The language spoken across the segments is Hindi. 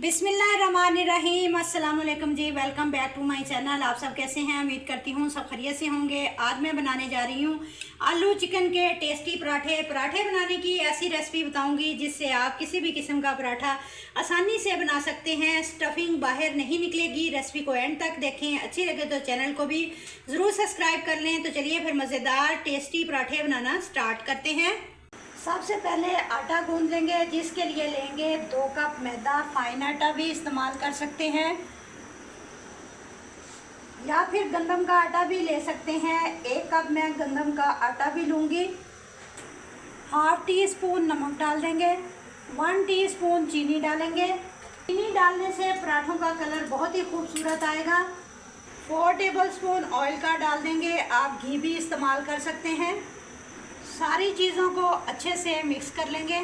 बिस्मिल्लाहिर्रहमानिर्रहीम। अस्सलाम वालेकुम जी, welcome back to my channel. आप सब कैसे हैं? उम्मीद करती हूँ सब खैरियत से होंगे। आज मैं बनाने जा रही हूँ आलू चिकन के टेस्टी पराठे। पराठे बनाने की ऐसी रेसिपी बताऊँगी जिससे आप किसी भी किस्म का पराठा आसानी से बना सकते हैं। स्टफिंग बाहर नहीं निकलेगी। रेसिपी को एंड तक देखें। अच्छी लगे तो चैनल को भी ज़रूर सब्सक्राइब कर लें। तो चलिए फिर मज़ेदार टेस्टी पराठे बनाना स्टार्ट करते हैं। सबसे पहले आटा गूंद लेंगे, जिसके लिए लेंगे 2 कप मैदा। फाइन आटा भी इस्तेमाल कर सकते हैं या फिर गंदम का आटा भी ले सकते हैं। 1 कप मैं गंदम का आटा भी लूँगी। हाफ टी स्पून नमक डाल देंगे। 1 टीस्पून चीनी डालेंगे। चीनी डालने से पराठों का कलर बहुत ही खूबसूरत आएगा। 4 टेबलस्पून ऑयल का डाल देंगे। आप घी भी इस्तेमाल कर सकते हैं। सारी चीज़ों को अच्छे से मिक्स कर लेंगे।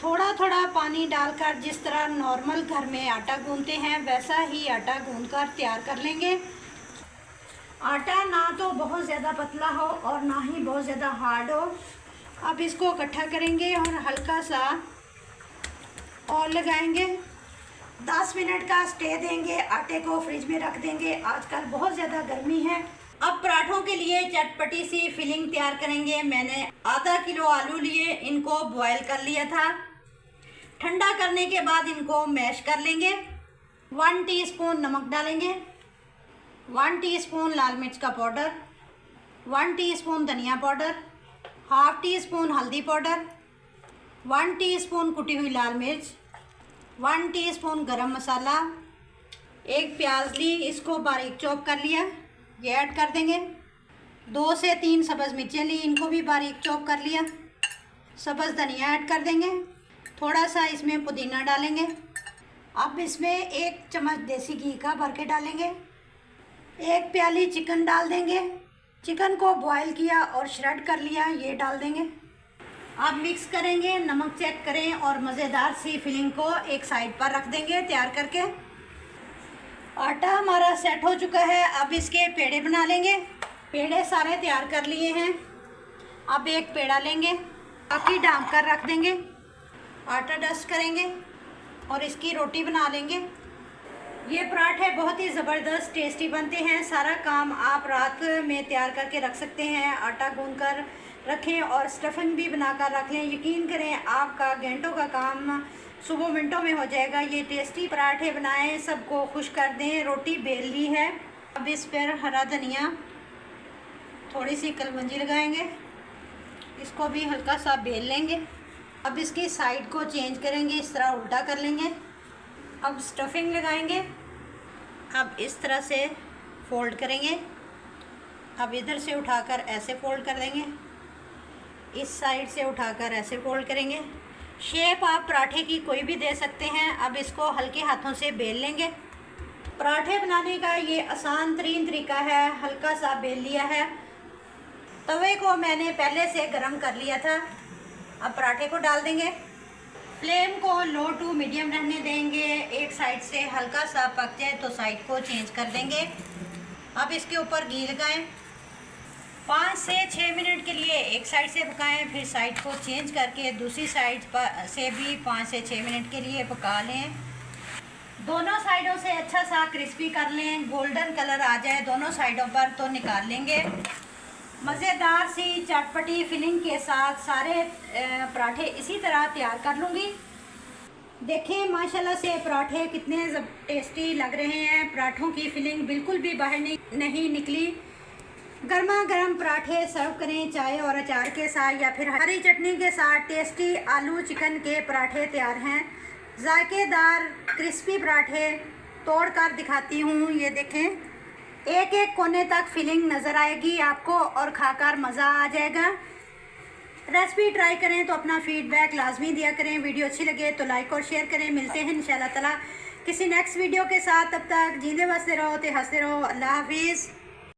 थोड़ा थोड़ा पानी डालकर, जिस तरह नॉर्मल घर में आटा गूंदते हैं वैसा ही आटा गूंदकर तैयार कर लेंगे। आटा ना तो बहुत ज़्यादा पतला हो और ना ही बहुत ज़्यादा हार्ड हो। अब इसको इकट्ठा करेंगे और हल्का सा और लगाएंगे। 10 मिनट का स्टे देंगे। आटे को फ्रिज में रख देंगे। आजकल बहुत ज़्यादा गर्मी है। अब पराठों के लिए चटपटी सी फिलिंग तैयार करेंगे। मैंने आधा किलो आलू लिए, इनको बॉयल कर लिया था। ठंडा करने के बाद इनको मैश कर लेंगे। 1 टीस्पून नमक डालेंगे। 1 टीस्पून लाल मिर्च का पाउडर, 1 टीस्पून धनिया पाउडर, हाफ टी स्पून हल्दी पाउडर, 1 टीस्पून कुटी हुई लाल मिर्च, 1 टीस्पून गरम मसाला, 1 प्याज ली, इसको बारीक चॉप कर लिया, ये ऐड कर देंगे। 2 से 3 सब्ज़ मिर्चें ली, इनको भी बारीक चॉप कर लिया। सब्ज़ धनिया ऐड कर देंगे। थोड़ा सा इसमें पुदीना डालेंगे। अब इसमें 1 चम्मच देसी घी का भर के डालेंगे। 1 प्याली चिकन डाल देंगे। चिकन को बॉयल किया और श्रेड कर लिया, ये डाल देंगे। अब मिक्स करेंगे। नमक चेक करें और मज़ेदार सी फिलिंग को एक साइड पर रख देंगे तैयार करके। आटा हमारा सेट हो चुका है। अब इसके पेड़े बना लेंगे। पेड़े सारे तैयार कर लिए हैं। अब एक पेड़ा लेंगे, बाकी ढाँप कर रख देंगे। आटा डस्ट करेंगे और इसकी रोटी बना लेंगे। ये पराठे बहुत ही ज़बरदस्त टेस्टी बनते हैं। सारा काम आप रात में तैयार करके रख सकते हैं। आटा गूंद कर रखें और स्टफिंग भी बनाकर रख लें। यकीन करें आपका घंटों का काम सुबह मिनटों में हो जाएगा। ये टेस्टी पराठे बनाएं, सबको खुश कर दें। रोटी बेल ली है। अब इस पर हरा धनिया, थोड़ी सी कलवंजी लगाएंगे। इसको भी हल्का सा बेल लेंगे। अब इसकी साइड को चेंज करेंगे, इस तरह उल्टा कर लेंगे। अब स्टफिंग लगाएंगे। अब इस तरह से फोल्ड करेंगे। अब इधर से उठाकर ऐसे फोल्ड कर देंगे। इस साइड से उठाकर ऐसे फोल्ड करेंगे। शेप आप पराठे की कोई भी दे सकते हैं। अब इसको हल्के हाथों से बेल लेंगे। पराठे बनाने का ये आसान तरीन तरीका है। हल्का सा बेल लिया है। तवे को मैंने पहले से गरम कर लिया था। अब पराठे को डाल देंगे। फ्लेम को लो टू मीडियम रहने देंगे। एक साइड से हल्का सा पक जाए तो साइड को चेंज कर देंगे। अब इसके ऊपर घी लगाएं। 5 से 6 मिनट के लिए एक साइड से पकाएं, फिर साइड को चेंज करके दूसरी साइड पर से भी 5 से 6 मिनट के लिए पका लें। दोनों साइडों से अच्छा सा क्रिस्पी कर लें। गोल्डन कलर आ जाए दोनों साइडों पर तो निकाल लेंगे। मज़ेदार सी चटपटी फिलिंग के साथ सारे पराठे इसी तरह तैयार कर लूँगी। देखें माशाल्लाह से पराठे कितने टेस्टी लग रहे हैं। पराठों की फिलिंग बिल्कुल भी बाहर नहीं निकली। गर्मा गर्म पराठे सर्व करें चाय और अचार के साथ या फिर हरी चटनी के साथ। टेस्टी आलू चिकन के पराठे तैयार हैं। जायकेदार क्रिस्पी पराठे तोड़ कर दिखाती हूँ। ये देखें, एक एक कोने तक फिलिंग नज़र आएगी आपको और खाकर मज़ा आ जाएगा। रेसिपी ट्राई करें तो अपना फीडबैक लाजमी दिया करें। वीडियो अच्छी लगे तो लाइक और शेयर करें। मिलते हैं इंशाल्लाह ताला किसी नेक्स्ट वीडियो के साथ। तब तक जींदे बसते रहो, ते हंसते रहो। अल्लाह हाफिज़।